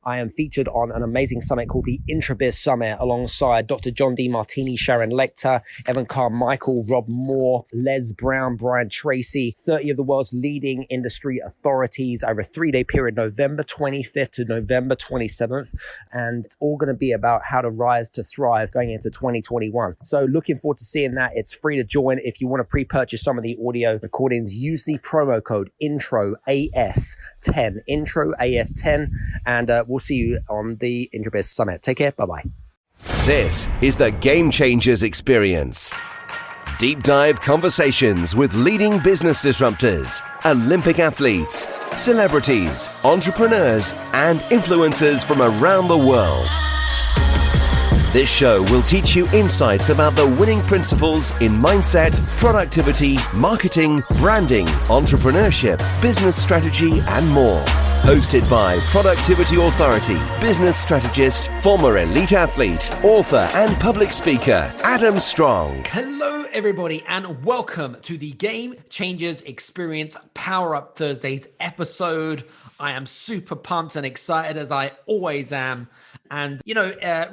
I am featured on an amazing summit called the Intrabiz Summit alongside Dr. John D. Martini, Sharon Lecter, Evan Carmichael, Rob Moore, Les Brown, Brian Tracy, 30 of the world's leading industry authorities over a 3-day period, November 25th to November 27th. And it's all going to be about how to rise to thrive going into 2021. So looking forward to seeing that. It's free to join. If you want to pre-purchase some of the audio recordings, use the promo code INTROAS10, INTROAS10, and we'll see you on the Intrabiz Summit. Take care. Bye-bye. This is the Game Changers Experience. Deep dive conversations with leading business disruptors, Olympic athletes, celebrities, entrepreneurs, and influencers from around the world. This show will teach you insights about the winning principles in mindset, productivity, marketing, branding, entrepreneurship, business strategy, and more. Hosted by Productivity Authority, business strategist, former elite athlete, author, and public speaker, Adam Strong. Hello, everybody, and welcome to the Game Changers Experience Power Up Thursdays episode. I am super pumped and excited, as I always am. And,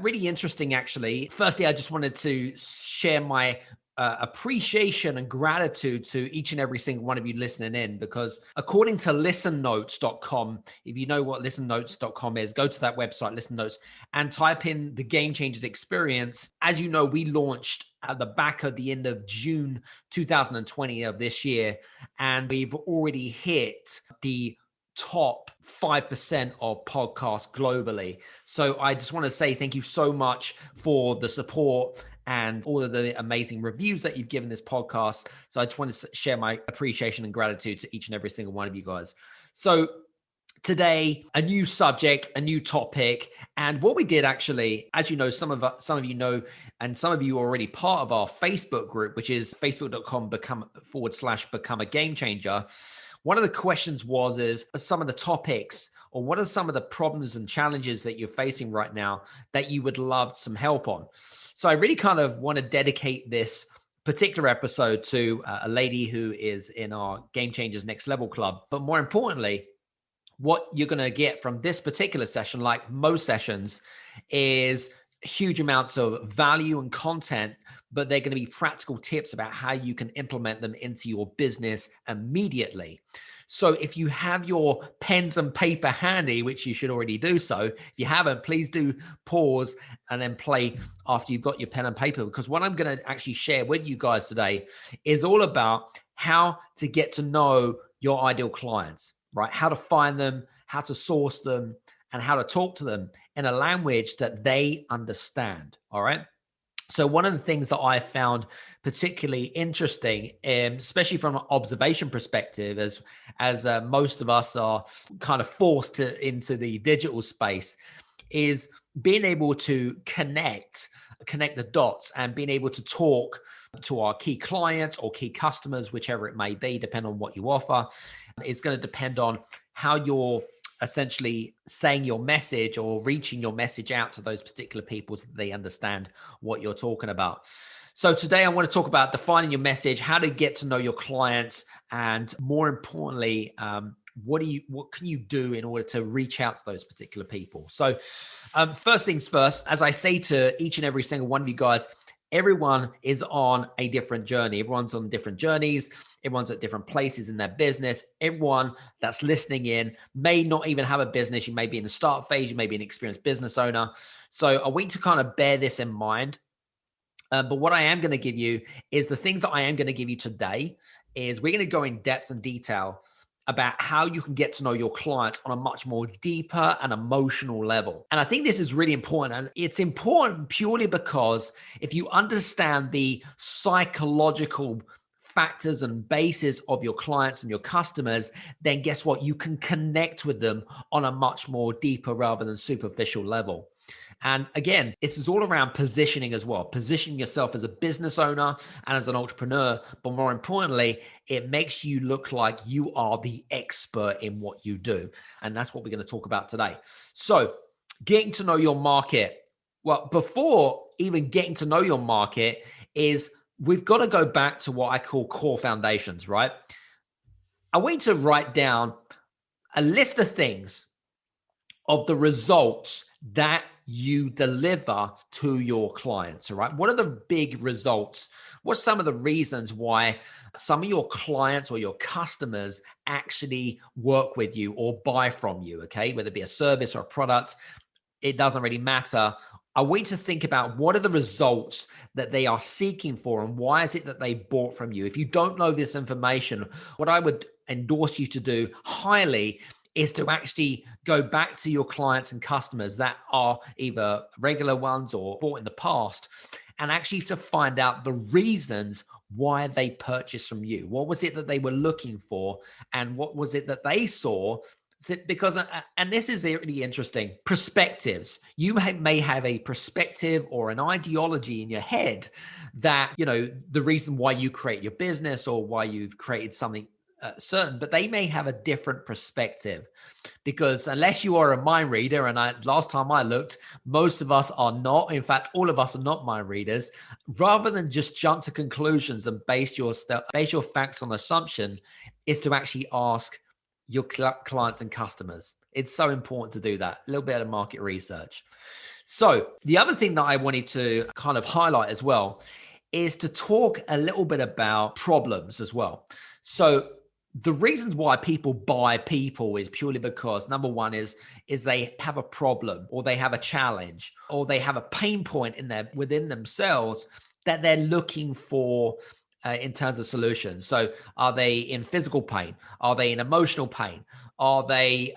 really interesting, actually. Firstly, I just wanted to share my appreciation and gratitude to each and every single one of you listening in, because according to listennotes.com, if you know what listennotes.com is, go to that website, Listen Notes, and type in the Game Changers Experience. As you know, we launched at the back of the end of June 2020 of this year, and we've already hit the top 5% of podcasts globally. So I just want to say thank you so much for the support and all of the amazing reviews that you've given this podcast. So I just want to share my appreciation and gratitude to each and every single one of you guys. So today, a new subject, a new topic. And what we did actually, as you know, some of you know, and some of you are already part of our Facebook group, which is facebook.com/become a game changer. One of the questions is some of the topics, or what are some of the problems and challenges that you're facing right now that you would love some help on? So I really kind of want to dedicate this particular episode to a lady who is in our Game Changers Next Level Club. But more importantly, what you're going to get from this particular session, like most sessions, is huge amounts of value and content, but they're going to be practical tips about how you can implement them into your business immediately. So if you have your pens and paper handy, which you should already do so, if you haven't, please do pause and then play after you've got your pen and paper, because what I'm going to actually share with you guys today is all about how to get to know your ideal clients, right? How to find them, how to source them, and how to talk to them in a language that they understand, all right? So one of the things that I found particularly interesting, especially from an observation perspective, as most of us are kind of forced into the digital space, is being able to connect the dots and being able to talk to our key clients or key customers, whichever it may be, depending on what you offer. It's going to depend on how you're essentially saying your message or reaching your message out to those particular people so that they understand what you're talking about. So today I want to talk about defining your message, how to get to know your clients, and more importantly, what can you do in order to reach out to those particular people? So first things first, as I say to each and every single one of you guys, everyone is on a different journey. Everyone's on different journeys. Everyone's at different places in their business. Everyone that's listening in may not even have a business. You may be in the start phase. You may be an experienced business owner. So I want you to kind of bear this in mind. But what I am going to give you is the things that I am going to give you today is we're going to go in depth and detail about how you can get to know your clients on a much more deeper and emotional level. And I think this is really important. And it's important purely because if you understand the psychological factors and basis of your clients and your customers, then guess what? You can connect with them on a much more deeper rather than superficial level. And again, this is all around positioning as well, positioning yourself as a business owner and as an entrepreneur. But more importantly, it makes you look like you are the expert in what you do. And that's what we're going to talk about today. So getting to know your market. Well, before even getting to know your market is we've got to go back to what I call core foundations, right? I want you to write down a list of things of the results that you deliver to your clients. All right. What are the big results? What's some of the reasons why some of your clients or your customers actually work with you or buy from you? Okay. Whether it be a service or a product, it doesn't really matter. I want you to think about what are the results that they are seeking for and why is it that they bought from you. If you don't know this information, what I would endorse you to do highly is to actually go back to your clients and customers that are either regular ones or bought in the past, and actually to find out the reasons why they purchased from you. What was it that they were looking for? And what was it that they saw? Because, and this is really interesting, perspectives. You may have a perspective or an ideology in your head that, the reason why you create your business or why you've created something certain, but they may have a different perspective, because unless you are a mind reader, and last time I looked, most of us are not. In fact, all of us are not mind readers. Rather than just jump to conclusions and base your facts on assumption, is to actually ask your clients and customers. It's so important to do that. A little bit of market research. So the other thing that I wanted to kind of highlight as well is to talk a little bit about problems as well. So the reasons why people buy people is purely because number one is they have a problem, or they have a challenge, or they have a pain point within themselves that they're looking for in terms of solutions. So are they in physical pain? Are they in emotional pain? Are they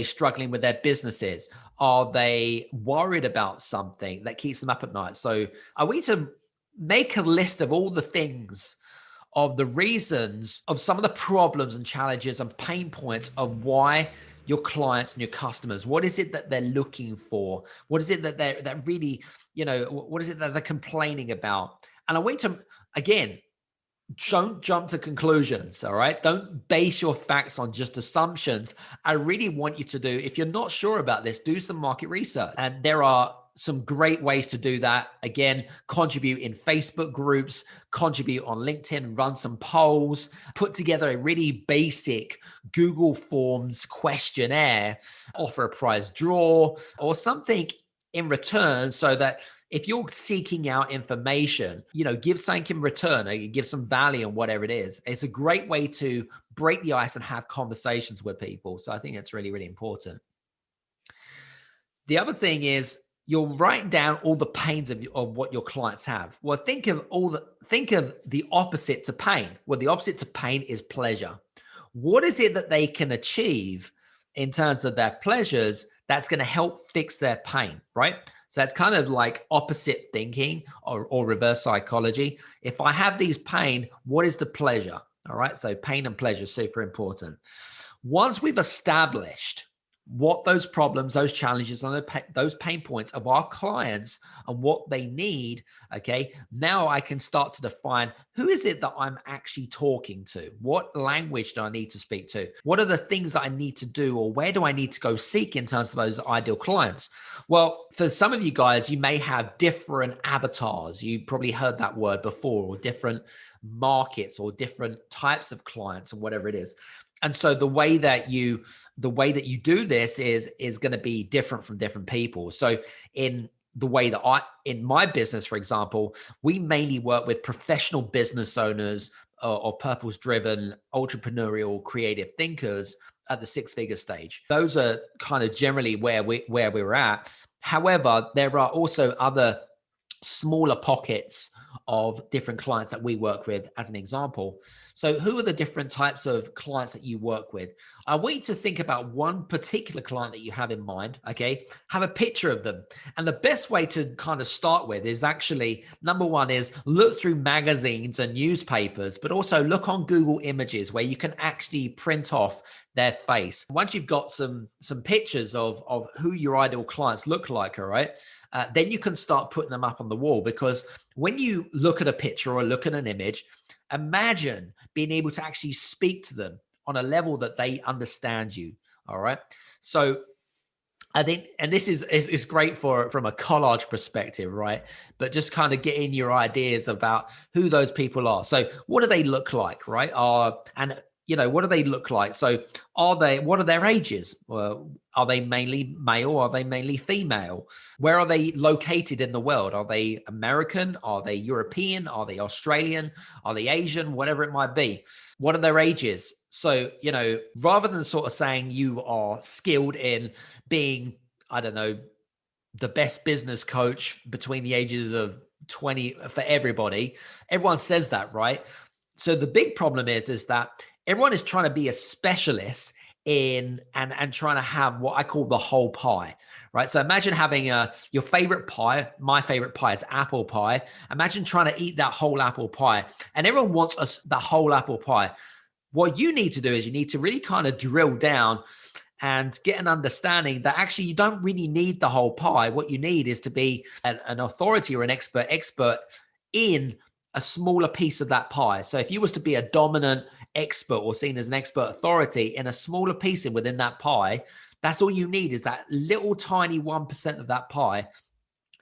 struggling with their businesses? Are they worried about something that keeps them up at night? So are we to make a list of all the things, of the reasons, of some of the problems and challenges and pain points of why your clients and your customers, what is it that they're looking for? What is it that really, what is it that they're complaining about? And I want to, again, don't jump to conclusions, all right? Don't base your facts on just assumptions. I really want you to do, if you're not sure about this, do some market research. And there are some great ways to do that. Again, contribute in Facebook groups, contribute on LinkedIn, run some polls, put together a really basic Google Forms questionnaire, offer a prize draw or something in return, so that if you're seeking out information, give something in return, or you give some value on whatever it is. It's a great way to break the ice and have conversations with people. So I think it's really, really important. The other thing is, you're writing down all the pains of what your clients have. Well, think of the opposite to pain. Well, the opposite to pain is pleasure. What is it that they can achieve in terms of their pleasures that's going to help fix their pain, right? So that's kind of like opposite thinking or reverse psychology. If I have these pain, what is the pleasure? All right. So pain and pleasure, super important. Once we've established what those problems, those challenges, and those pain points of our clients and what they need, okay, now I can start to define who is it that I'm actually talking to? What language do I need to speak to? What are the things that I need to do, or where do I need to go seek in terms of those ideal clients? Well, for some of you guys, you may have different avatars. You probably heard that word before, or different markets or different types of clients, and whatever it is. And so the way that you do this is going to be different from different people. So in the way that in my business, for example, we mainly work with professional business owners or purpose-driven, entrepreneurial, creative thinkers at the six-figure stage. Those are kind of generally where we're at. However, there are also other smaller pockets of different clients that we work with, as an example. So who are the different types of clients that you work with? I want you to think about one particular client that you have in mind, okay? Have a picture of them. And the best way to kind of start with is actually, number one is look through magazines and newspapers, but also look on Google Images where you can actually print off their face. Once you've got some pictures of who your ideal clients look like, all right, then you can start putting them up on the wall. Because when you look at a picture or look at an image, imagine being able to actually speak to them on a level that they understand you. All right. So I think, and this is great from a collage perspective, right? But just kind of getting your ideas about who those people are. So what do they look like, right? And what do they look like? So what are their ages? Are they mainly male? Are they mainly female? Where are they located in the world? Are they American? Are they European? Are they Australian? Are they Asian? Whatever it might be. What are their ages? So, rather than sort of saying you are skilled in being, I don't know, the best business coach between the ages of 20 for everybody. Everyone says that, right? So the big problem is that everyone is trying to be a specialist in and trying to have what I call the whole pie, right? So imagine having your favorite pie. My favorite pie is apple pie. Imagine trying to eat that whole apple pie, and everyone wants the whole apple pie. What you need to do is you need to really kind of drill down and get an understanding that actually you don't really need the whole pie. What you need is to be an authority or an expert in a smaller piece of that pie. So if you was to be a dominant expert or seen as an expert authority in a smaller piece within that pie, that's all you need, is that little tiny 1% of that pie.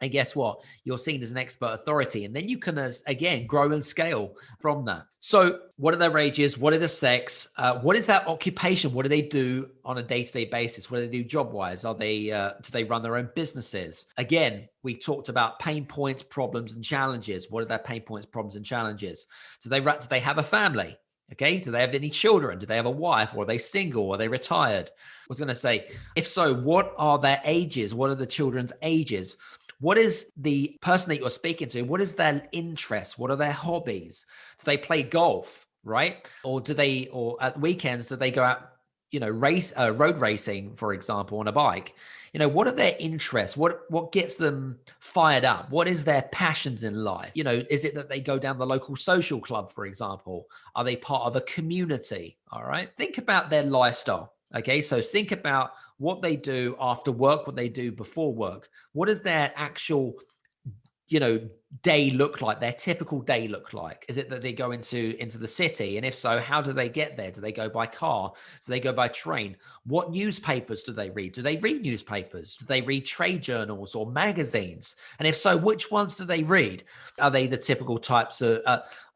And guess what? You're seen as an expert authority. And then you can, again, grow and scale from that. So what are their ages? What are the sex? What is their occupation? What do they do on a day-to-day basis? What do they do job-wise? Do they run their own businesses? Again, we talked about pain points, problems, and challenges. What are their pain points, problems, and challenges? Do they have a family? Okay. Do they have any children? Do they have a wife? Or are they single? Are they retired? I was going to say, if so, what are their ages? What are the children's ages? What is the person that you're speaking to? What is their interests? What are their hobbies? Do they play golf, right? Or at weekends, do they go out, road racing, for example, on a bike? What are their interests? What gets them fired up? What is their passions in life? Is it that they go down the local social club, for example? Are they part of a community? All right. Think about their lifestyle. Okay, so think about what they do after work, what they do before work. What does their actual, day look like? Their typical day look like? Is it that they go into the city? And if so, how do they get there? Do they go by car? Do they go by train? What newspapers do they read? Do they read newspapers? Do they read trade journals or magazines? And if so, which ones do they read? Are they the typical types of,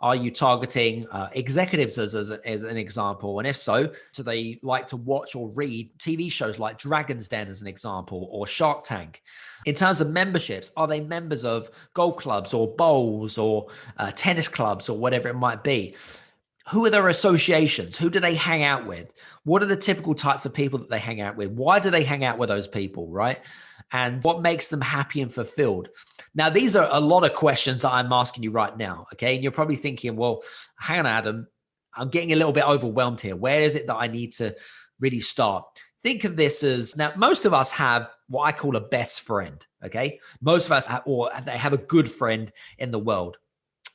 are you targeting executives as an example? And if so, do they like to watch or read TV shows like Dragon's Den as an example, or Shark Tank? In terms of memberships, are they members of golf clubs or bowls or tennis clubs or whatever it might be? Who are their associations? Who do they hang out with? What are the typical types of people that they hang out with? Why do they hang out with those people, right? And what makes them happy and fulfilled? Now, these are a lot of questions that I'm asking you right now, okay? And you're probably thinking, well, hang on, Adam, I'm getting a little bit overwhelmed here. Where is it that I need to really start? Think of this as, now, most of us have what I call a best friend, okay? Most of us they have a good friend in the world.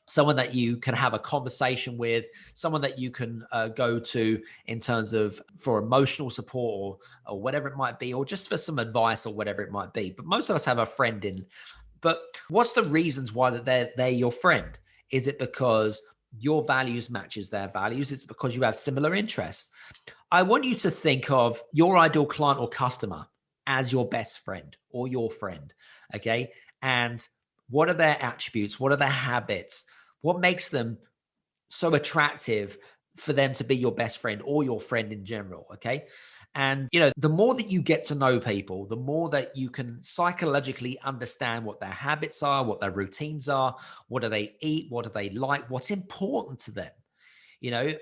Someone that you can have a conversation with, someone that you can go to in terms of for emotional support or whatever it might be, or just for some advice or whatever it might be. But most of us have a friend in. But what's the reasons why that they're your friend? Is it because your values matches their values? It's because you have similar interests. I want you to think of your ideal client or customer as your best friend or your friend, okay? And what are their attributes? What are their habits? What makes them so attractive for them to be your best friend or your friend in general, okay? And, the more that you get to know people, the more that you can psychologically understand what their habits are, what their routines are, what do they eat, what do they like, what's important to them,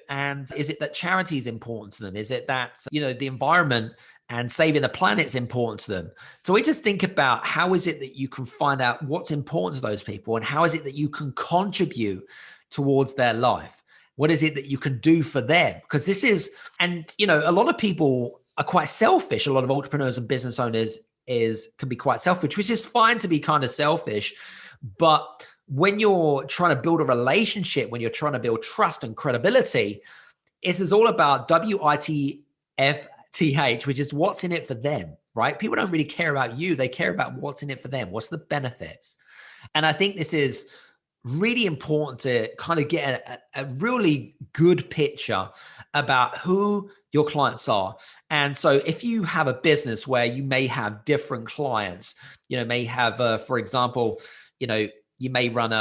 and is it that charity is important to them? Is it that, the environment and saving the planet is important to them? So we just think about how is it that you can find out what's important to those people, and how is it that you can contribute towards their life? What is it that you can do for them? Because this is, and a lot of people are quite selfish. A lot of entrepreneurs and business owners can be quite selfish, which is fine to be kind of selfish. But when you're trying to build a relationship, when you're trying to build trust and credibility, it is all about WITFTH, which is what's in it for them, right? People don't really care about you. They care about what's in it for them. What's the benefits? And I think this is really important to kind of get a really good picture about who your clients are. And so if you have a business where you may have different clients, may have, for example, you may run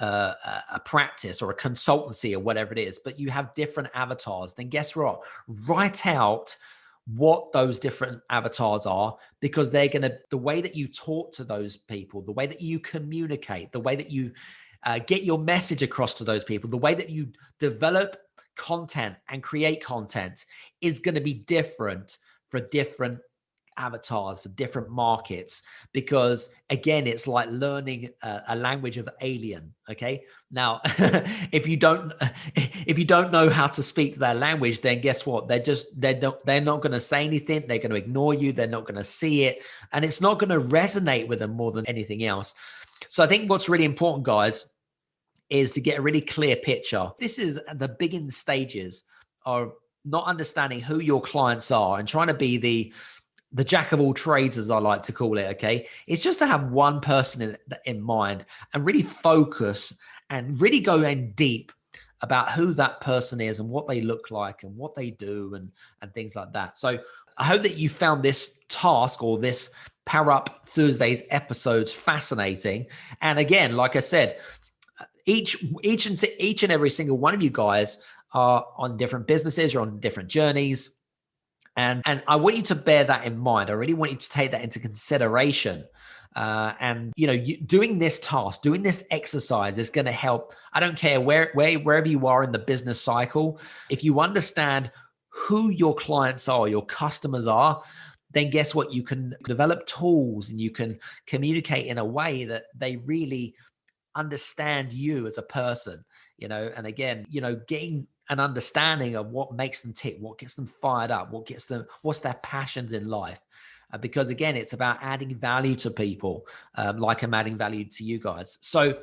a practice or a consultancy or whatever it is, but you have different avatars, then guess what? Write out what those different avatars are, because they're going to, the way that you talk to those people, the way that you communicate, the way that you get your message across to those people, the way that you develop content and create content is going to be different for different avatars, for different markets, because again, it's like learning a language of alien. Okay, now if you don't know how to speak their language, then guess what? They're not going to say anything. They're going to ignore you. They're not going to see it, and it's not going to resonate with them more than anything else. So I think what's really important, guys, is to get a really clear picture. This is the beginning stages of not understanding who your clients are and trying to be the jack of all trades, as I like to call it. Okay, it's just to have one person in mind and really focus and really go in deep about who that person is and what they look like and what they do and things like that. So I hope that you found this task or this Power Up Thursdays episodes fascinating. And again, like I said, each and every single one of you guys are on different businesses, you're on different journeys. And I want you to bear that in mind. I really want you to take that into consideration. And, doing this task, doing this exercise is going to help. I don't care wherever you are in the business cycle. If you understand who your clients are, your customers are, then guess what? You can develop tools and you can communicate in a way that they really understand you as a person, and again, getting an understanding of what makes them tick, what gets them fired up, what's their passions in life. Because again, it's about adding value to people, like I'm adding value to you guys. So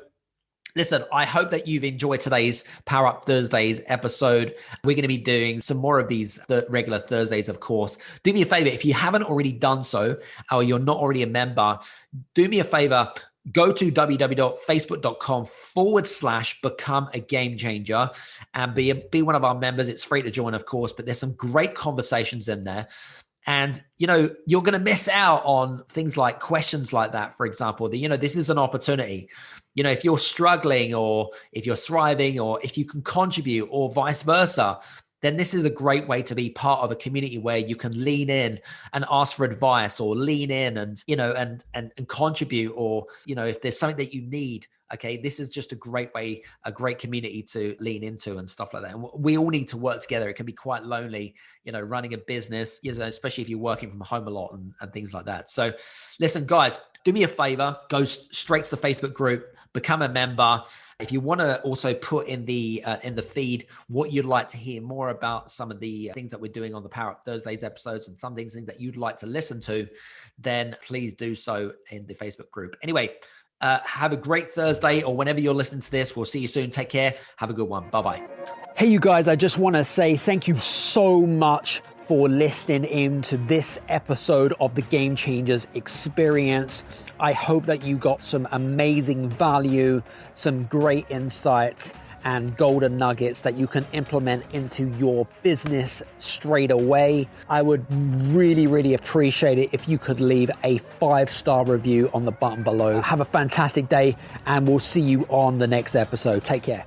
listen, I hope that you've enjoyed today's Power Up Thursdays episode. We're going to be doing some more of these regular Thursdays, of course. Do me a favor, if you haven't already done so, or you're not already a member, do me a favor, go to www.facebook.com/become a game changer and be one of our members. It's free to join, of course, but there's some great conversations in there. And, you're going to miss out on things like questions like that, for example. This is an opportunity. If you're struggling or if you're thriving or if you can contribute or vice versa, then this is a great way to be part of a community where you can lean in and ask for advice, or lean in and, and contribute, or, if there's something that you need. Okay, this is just a great way, a great community to lean into and stuff like that. And we all need to work together. It can be quite lonely, running a business, especially if you're working from home a lot and things like that. So listen, guys, do me a favor, go straight to the Facebook group, become a member. If you want to also put in the feed what you'd like to hear more about, some of the things that we're doing on the Power Up Thursdays episodes and some things that you'd like to listen to, then please do so in the Facebook group. Anyway, have a great Thursday, or whenever you're listening to this. We'll see you soon. Take care. Have a good one. Bye-bye. Hey, you guys, I just want to say thank you so much for listening in to this episode of the Game Changers Experience. I hope that you got some amazing value, some great insights, and golden nuggets that you can implement into your business straight away. I would really, really appreciate it if you could leave a 5-star review on the button below. Have a fantastic day, and we'll see you on the next episode. Take care.